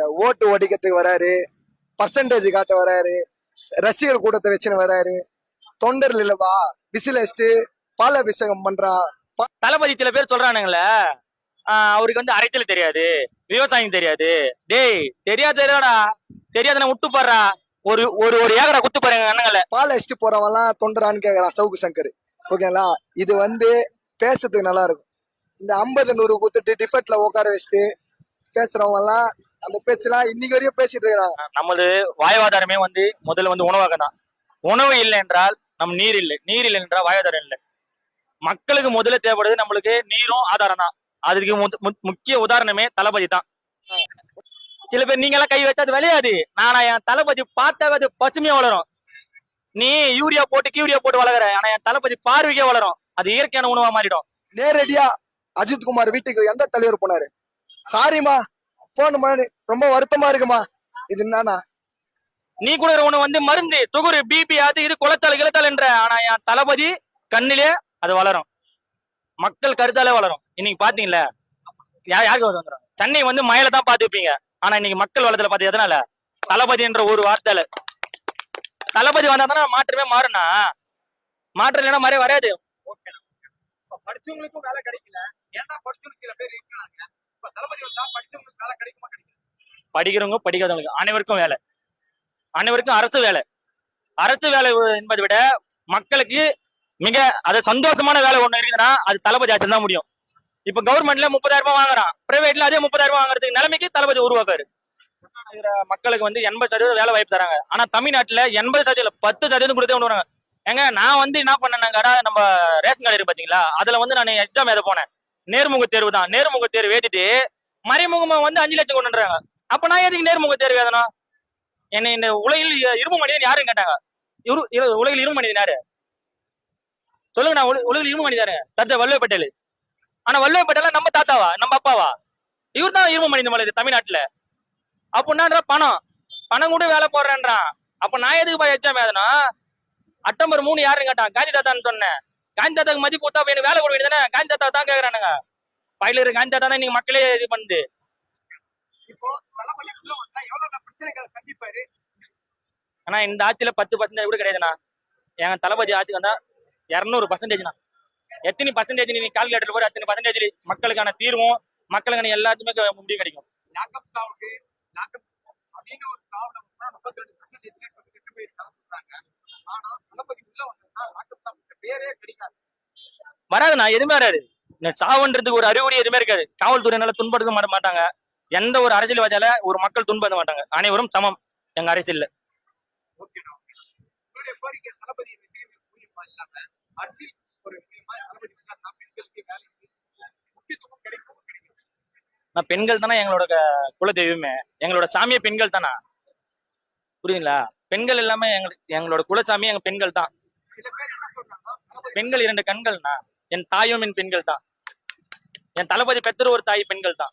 இந்த ஓட்டு ஒடிக்கிறதுக்கு வராரு, பர்சன்டேஜ் காட்ட வராரு, ரசிகர் கூட்டத்தை வச்சுன்னு வராரு. தொண்டர் இல்லவா விசில் அடிச்சுட்டு பாலாபிஷேகம் பண்றா. தளபதி சில பேர் சொல்றானுங்களே, அவருக்கு வந்து அரைச்சல் தெரியாது, விவசாயம் தெரியாது. டேய் தெரியாதா, தெரியாதுன்னா விட்டு பாடுறா. ஒரு ஒரு ஒரு ஏக்கரை குத்து பாருங்க அண்ணங்கள. பால் அடிச்சுட்டு போறவன் எல்லாம் தொண்டரான்னு கேக்குறான் சவுக்கு சங்கர். ஓகேங்களா, இது வந்து பேசுறதுக்கு நல்லா இருக்கும். இந்த 50 100 குத்துட்டு டிஃபெட்ல உட்கார வச்சுட்டு பேசுறவங்க எல்லாம் அந்த பேச்செல்லாம் இன்னைக்கு வரையும் பேசிட்டு இருக்கிறாங்க. நமது வாழ்வாதாரமே வந்து முதல்ல வந்து உணவாக தான். உணவு இல்லை என்றால் நம் நீர் இல்லை, நீர் இல்லை என்றால் வாழ்வாதாரம் இல்லை. மக்களுக்கு முதல்ல தேவைப்படுது நம்மளுக்கு நீரும் ஆதாரம் தான். அதுக்கு முக்கிய உதாரணமே தளபதி தான். சில பேர் நீங்க எல்லாம் கை வச்சா அது விளையாது. நானா என் தளபதி பார்த்தா அது பசுமையா வளரும். நீ யூரியா போட்டு வளர்க்குற, ஆனா என் தளபதி பார்வைக்கே வளரும். அது இயற்கையான உணவா மாறிடும். நேரடியா அஜித்குமார் வீட்டுக்கு எந்த தலைவர் போனாரு? சாரிமா போன் பண்ணி ரொம்ப வருத்தமா இருக்குமா, இது என்னன்னா நீ கூட உணவு வந்து மருந்து துகுரு பிபி அது இது குளத்தால் கிளத்தால் என்ற, ஆனா என் தளபதி கண்ணிலே அது வளரும். மக்கள் கருத்தாலே வளரும். இன்னைக்கு பாத்தீங்களா யாருக்கு வந்துடும்? சென்னை வந்து மயில தான் பாத்துப்பீங்க, ஆனா இன்னைக்கு மக்கள் வளத்துல பாத்து எதனால? தளபதி என்ற ஒரு வார்த்தையில. தளபதி வந்தாதானே மாற்றமே மாறுனா, மாற்றம் இல்லைன்னா மறைய வராது. படிச்சவங்களுக்கும் வேலை கிடைக்கல, ஏன்னா படிச்சவங்க சில பேர் இருக்கிறாங்க. தளபதி வந்தா படிச்சவங்களுக்கு வேலை கிடைக்குமா? படிக்கிறவங்க படிக்காதவங்களுக்கு அனைவருக்கும் வேலை, அனைவருக்கும் அரசு வேலை. அரசு வேலை என்பதை விட மக்களுக்கு மிக அது சந்தோஷமான வேலை ஒண்ணு இருக்குதுன்னா அது தளபதி ஆட்சியில் தான் முடியும். இப்ப கவர்மெண்ட்ல 30,000 ரூபாய் வாங்குறான், பிரைவேட்ல அதே 30,000 ரூபாய் வாங்குறதுக்கு நிலைமைக்கு தளபதி உருவாக்காரு. மக்களுக்கு வந்து 80% வேலை வாய்ப்பு தராங்க. ஆனா தமிழ்நாட்டுல 80% 10% கொடுத்தே ஒண்ணு வராங்க. ஏங்க நான் வந்து என்ன பண்ணேன்னாங்கடா, நம்ம ரேஷன் கார்டு இருக்கு பாத்தீங்களா, அதுல வந்து நான் எக்ஸாம் எழுத போனேன். நேர்முக தேர்வு தான். நேர்முக தேர்வு எழுதிட்டு மறைமுகமா வந்து 5 லட்சம் கொண்டுறாங்க. அப்ப நான் எதுக்கு நேர்முக தேர்வு எழுதணும்? என்னை இந்த உலகில் இரும்பு மனிதன் யாருன்னு கேட்டாங்க. உலகில் இரும்பு மனிதன் யாரு சொல்லுங்க? நான் உலகில் இரும்பு மனிதன் தத்த வல்லபாய் பட்டேல். ஆனா வல்லபாய் பட்டேல் நம்ம தாத்தாவா நம்ம அப்பாவா? இவர் தான் இரும்பு மனிதன் மனிதர் தமிழ்நாட்டுல. அப்படின்னா பணம் கூட வேலை போடுறேன்றான். அப்ப நான் எதுக்கு போய் எக்ஸாம் எழுதணும்? அக்டோபர் 3 யாருன்னு கேட்டான், காந்தி தாத்தான்னு சொன்னேன். காந்தி தாத்தாக்கு மதிப்பு கொடுத்தா எனக்கு வேலை கொடுக்க வேண்டியதானே? காந்தி தாத்தா தான் கேக்குறானுங்க. பயில இருக்க காந்தி தாத்தா தான் நீங்க மக்களே இது பண்ணுது. ஆனா இந்த ஆட்சியில 10% கூட கிடையாதுண்ணா. எங்க தளபதி ஆட்சி வந்தா 200%. எத்தனை பர்சன்டேஜ் நீ கால்குலேட்டர் போற, அத்தனை பர்சன்டேஜ் மக்களுக்கான தீர்வும் மக்களுக்கான எல்லாத்துக்குமே முடிவு கிடைக்கும். வராதுண்ணா, எதுவுமே வராது. சாவுன்றதுக்கு ஒரு அறிகுறி எதுவுமே இருக்காது. காவல்துறையினால துன்படுத்த மாட்டாங்க. எந்த ஒரு அரசியல்வாதியால ஒரு மக்கள் துன்படுத்த மாட்டாங்க. அனைவரும் சமம் எங்க அரசியல்ல. பெண்கள் தானே எங்களோட குல தெய்வமே, எங்களோட சாமியே பெண்கள் தானா, புரியுதுங்களா? பெண்கள் எல்லாமே எங்களோட குலசாமி எங்க பெண்கள் தான். பெண்கள் 2 கண்கள்னா, என் தாயும் என் பெண்கள் தான். என் தளபதி பெற்ற ஒரு தாய் பெண்கள் தான்.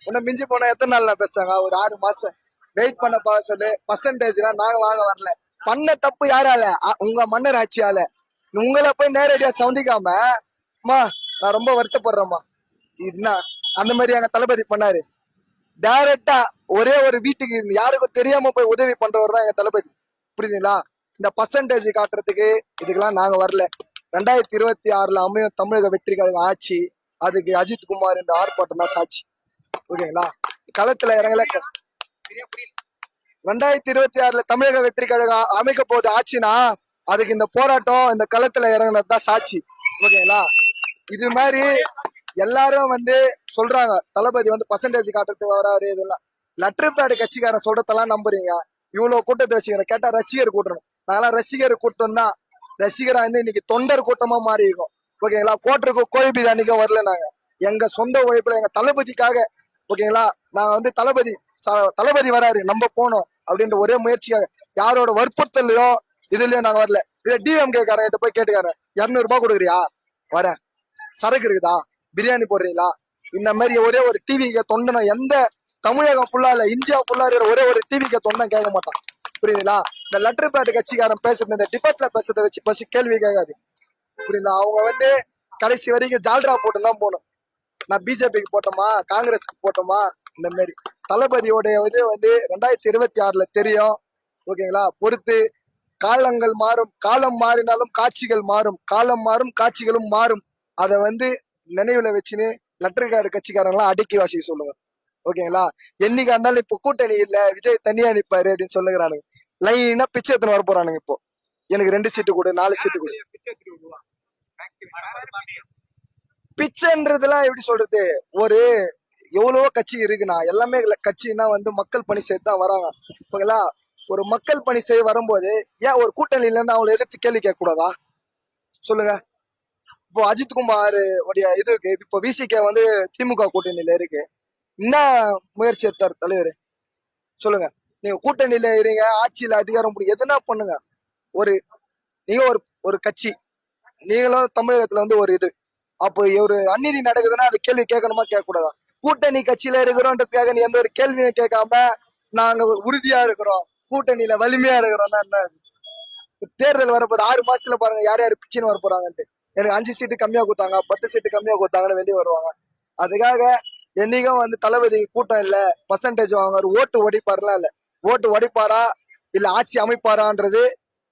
உன்னை மிஞ்சி போனா எத்தனை நாள்ல பேசுறாங்க? ஒரு 6 மாசம் வெயிட் பண்ண சொல்லு. பர்சன்டேஜ்லாம் நாங்க வாங்க வரல. பண்ண தப்பு யாரால? உங்க மன்னர் ஆட்சியால. உங்களை போய் நேரடியா சந்திக்காம நான் ரொம்ப வருத்தப்படுறேம்மா, இதுனா அந்த மாதிரி எங்க தளபதி பண்ணாரு. டைரக்டா ஒரே ஒரு வீட்டுக்கு யாருக்கும் தெரியாம போய் உதவி பண்றவர் தான் எங்க தளபதி, புரியுதுங்களா? இந்த பர்சன்டேஜ் காட்டுறதுக்கு இதுக்கெல்லாம் நாங்க வரல. 2026 அமையும் தமிழக வெற்றி கழகம் ஆட்சி. அதுக்கு அஜித்குமார் இந்த ஆர்ப்பாட்டம் தான் சாட்சி, ஓகேங்களா? களத்துல இறங்கல. 2026 தமிழக வெற்றி கழகம் அமைக்க போகுது ஆட்சினா அதுக்கு இந்த போராட்டம், இந்த களத்துல இறங்கினதுதான் சாட்சி, ஓகேங்களா? இது மாதிரி எல்லாரும் வந்து சொல்றாங்க தளபதி வந்து பர்சன்டேஜ் காட்டுறதுக்கு வராரு. இதெல்லாம் லெட்டர் பேடு கட்சிக்காரன் சொல்றதெல்லாம் நம்புறீங்க? இவ்வளவு கூட்டத்தை வச்சுக்கிறேன் கேட்டா ரசிகர் கூட்டணும். நாங்களாம் ரசிகர் கூட்டம் தான். ரசிகரா வந்து இன்னைக்கு தொண்டர் கூட்டமா மாறி இருக்கும், ஓகேங்களா? கோட்டருக்கும் கோழி பிரியாணிக்கும் வரல. நாங்க எங்க சொந்த உழைப்புல எங்க தளபதிக்காக, ஓகேங்களா? நாங்க வந்து தளபதி வராரு நம்ம போனோம் அப்படின்ற ஒரே முயற்சிக்காக, யாரோட வற்புறுத்தலையோ இதுலயும் நாங்க வரல. இதை டிஎம்கே காரங்கிட்ட போய் கேட்டுக்காரன், 200 ரூபாய் கொடுக்குறியா வரேன், சரக்கு இருக்குதா, பிரியாணி போடுறீங்களா? இந்த மாதிரி ஒரே ஒரு டிவிக்கு தொண்டனை எந்த தமிழகம் ஃபுல்லா இல்ல இந்தியா ஃபுல்லா இருக்கிற ஒரே ஒரு டிவிக்கு தொண்டன் கேட்க மாட்டான், புரியுதுங்களா? இந்த லெட்டர் பேட் கட்சிக்காரன் பேசுறது, இந்த டிபேட்ல பேசுறதை வச்சு பசி கேள்வி கேட்காது, புரியுதா? அவங்க வந்து கடைசி வரைக்கும் ஜால்ரா போட்டு தான் போகணும். நான் பிஜேபிக்கு போட்டோமா, காங்கிரஸுக்கு போட்டோமா, இந்த மாதிரி தளபதியோடைய இது வந்து 2026 தெரியும். ஓகேங்களா? பொறுத்து காலங்கள் மாறும், காலம் மாறினாலும் காட்சிகள் மாறும், காலம் மாறும் காட்சிகளும் மாறும். அதை வந்து நினைவுல வச்சுன்னு லெட்டர் கார்டு கட்சிக்காரங்களாம் அடக்கி வாசிக்க சொல்லுங்க. ஓகேங்களா? என்னைக்கா இருந்தாலும் இப்போ கூட்டணி இல்ல, விஜய் தனியா நிப்பாரு அப்படின்னு சொல்லுகிறானுங்க. லைனா பிச்சை எடுத்துன்னு வர போறானுங்க. இப்போ எனக்கு 2 சீட்டு கொடு, 4 சீட்டு கொடு. பிச்சைன்றதுலாம் எப்படி சொல்றது, ஒரு எவ்வளவோ கட்சி இருக்குண்ணா. எல்லாமே கட்சின்னா வந்து மக்கள் பணி செய்து தான் வராங்க. ஓகேங்களா? ஒரு மக்கள் பணி செய்ய வரும்போது ஏன் ஒரு கூட்டணியில இருந்து அவங்களை எதிர்த்து கேள்வி கேட்க கூடாதா சொல்லுங்க? இப்போ அஜித்குமார் உடைய இது இருக்கு, இப்போ விசிகே வந்து திமுக கூட்டணியில இருக்கு. என்ன முயற்சி எடுத்தார் தலைவர் சொல்லுங்க? நீங்க கூட்டணியில இருங்க, ஆட்சியில அதிகாரம் பிடிக்க எதுனா பண்ணுங்க. ஒரு நீங்க ஒரு ஒரு கட்சி, நீங்களும் தமிழகத்துல வந்து ஒரு இது, அப்போ ஒரு அநீதி நடக்குதுன்னா அது கேள்வி கேட்கணுமா கேட்க கூடாதா? கூட்டணி கட்சியில இருக்கிறோன்றதுக்காக நீ எந்த ஒரு கேள்வியும் கேட்காம நாங்க உறுதியா இருக்கிறோம், கூட்டணியில வலிமையா இருக்கிறோம்னா என்ன? தேர்தல் வரப்போது 6 மாசத்துல பாருங்க யார் யார் பிச்சுன்னு வர போறாங்கன்ட்டு. எனக்கு 5 சீட்டு கம்மியா கொடுத்தாங்க, 10 சீட்டு கம்மியா கொடுத்தாங்கன்னு வெளியே வருவாங்க. அதுக்காக என்னைக்கும் வந்து தளபதி கூட்டம் இல்ல, பர்சன்டேஜ் வாங்குவாரு, ஓட்டு உடைப்பாருலாம் இல்ல. ஓட்டு உடைப்பாரா இல்ல ஆட்சி அமைப்பாரான்றது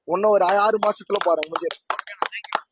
இன்னும் ஒரு 6 மாசத்துல பாருங்க முடிஞ்சிடும்.